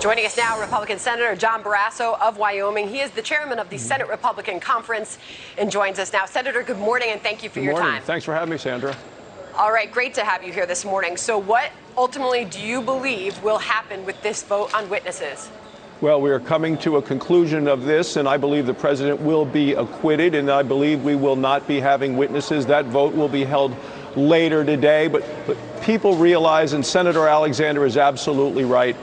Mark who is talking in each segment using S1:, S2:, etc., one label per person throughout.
S1: Joining us now, Republican Senator John Barrasso of Wyoming. He is the chairman of the Senate Republican Conference and joins us now. Senator, good morning and thank you for your time.
S2: Thanks for having me, Sandra.
S1: All right, great to have you here this morning. So what ultimately do you believe will happen with this vote on witnesses?
S2: Well, we are coming to a conclusion of this, and I believe the president will be acquitted, and I believe we will not be having witnesses. That vote will be held later today. But people realize, and Senator Alexander is absolutely right,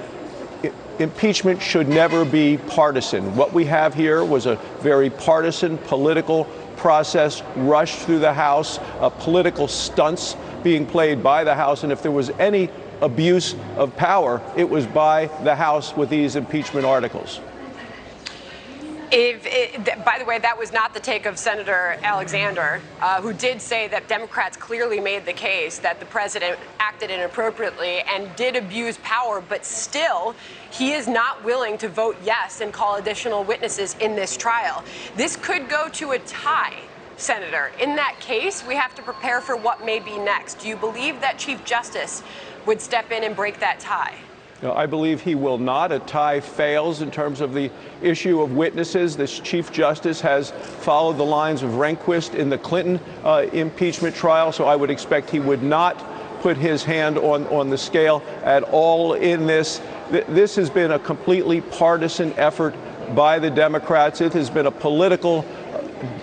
S2: impeachment should never be partisan. What we have here was a very partisan political process rushed through the House, political stunts being played by the House. And if there was any abuse of power, it was by the House with these impeachment articles.
S1: By the way, that was not the take of Senator Alexander, who did say that Democrats clearly made the case that the president acted inappropriately and did abuse power, but still, he is not willing to vote yes and call additional witnesses in this trial. This could go to a tie, Senator. In that case, we have to prepare for what may be next. Do you believe that Chief Justice would step in and break that tie?
S2: No, I believe he will not. A tie fails in terms of the issue of witnesses. This Chief Justice has followed the lines of Rehnquist in the Clinton impeachment trial, so I would expect he would not put his hand on the scale at all in this. This has been a completely partisan effort by the Democrats. It has been a political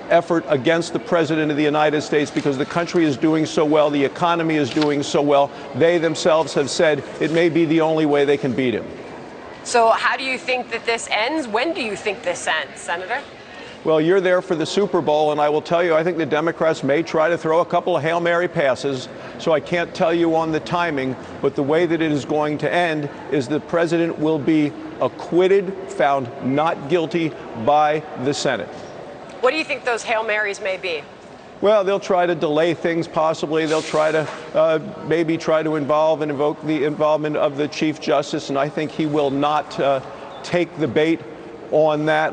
S2: effort against the president of the United States because the country is doing so well, the economy is doing so well. They themselves have said it may be the only way they can beat him.
S1: So how do you think that this ends? When do you think this ends, Senator?
S2: Well, you're there for the Super Bowl, and I will tell you, I think the Democrats may try to throw a couple of Hail Mary passes, so I can't tell you on the timing, but the way that it is going to end is the president will be acquitted, found not guilty by the Senate.
S1: What do you think those Hail Marys may be?
S2: Well, they'll try to delay things possibly. They'll try to maybe try to invoke the involvement of the Chief Justice, and I think he will not take the bait on that.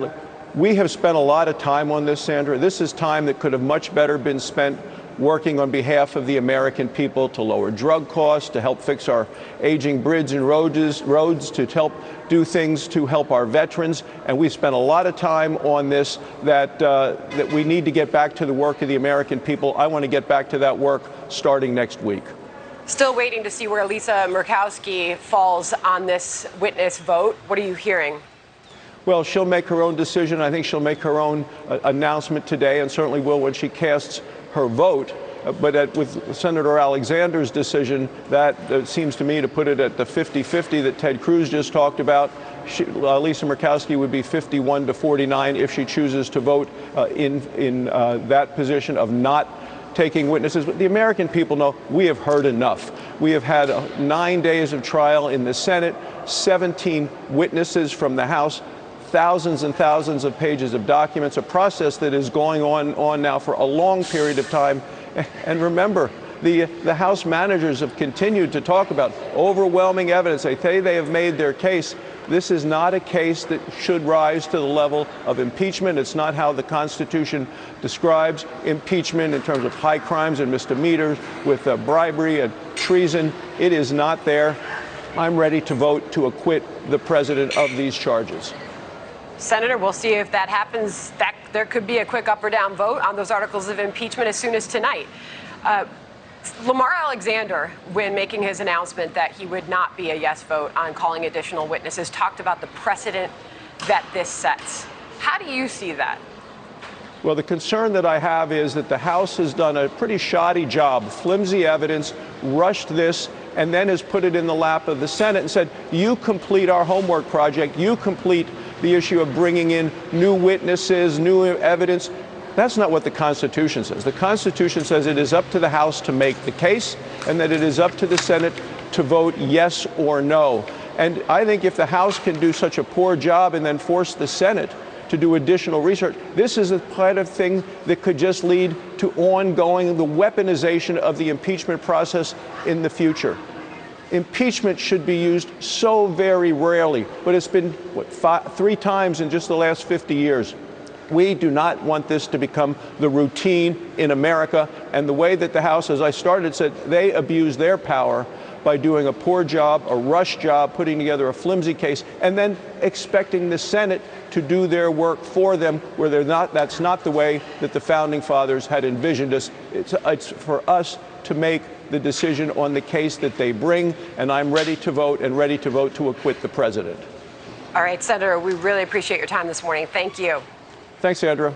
S2: We have spent a lot of time on this, Sandra. This is time that could have much better been spent working on behalf of the American people to lower drug costs, to help fix our aging bridges and roads, to help do things to help our veterans. And we've spent a lot of time on this that we need to get back to the work of the American people. I want to get back to that work starting next week.
S1: Still waiting to see where Lisa Murkowski falls on this witness vote. What are you hearing?
S2: Well, she'll make her own decision. I think she'll make her own announcement today, and certainly will when she casts her vote. But with Senator Alexander's decision, that seems to me to put it at the 50-50 that Ted Cruz just talked about. Lisa Murkowski would be 51-49 if she chooses to vote in that position of not taking witnesses. But the American people know we have heard enough. We have had 9 days of trial in the Senate, 17 witnesses from the House, thousands and thousands of pages of documents, a process that is going on now for a long period of time. And remember, the House managers have continued to talk about overwhelming evidence. They say they have made their case. This is not a case that should rise to the level of impeachment. It's not how the Constitution describes impeachment in terms of high crimes and misdemeanors with bribery and treason. It is not there. I'm ready to vote to acquit the president of these charges.
S1: Senator, we'll see if that happens. There could be a quick up or down vote on those articles of impeachment as soon as tonight. Lamar Alexander, when making his announcement that he would not be a yes vote on calling additional witnesses, talked about the precedent that this sets. How do you see that?
S2: Well, the concern that I have is that the House has done a pretty shoddy job, flimsy evidence, rushed this, and then has put it in the lap of the Senate and said, you complete our homework project, you complete the issue of bringing in new witnesses, new evidence. That's not what the Constitution says. The Constitution says it is up to the House to make the case and that it is up to the Senate to vote yes or no. And I think if the House can do such a poor job and then force the Senate to do additional research, this is a kind of thing that could just lead to ongoing the weaponization of the impeachment process in the future. Impeachment should be used so very rarely, but it's been, three times in just the last 50 years. We do not want this to become the routine in America. And the way that the House, as I started, said they abuse their power by doing a poor job, a rush job, putting together a flimsy case, and then expecting the Senate to do their work for them, where they're not. That's not the way that the founding fathers had envisioned us. It's for us to make the decision on the case that they bring, and I'm ready to vote to acquit the president.
S1: All right, Senator, we really appreciate your time this morning. Thank you.
S2: Thanks, Sandra.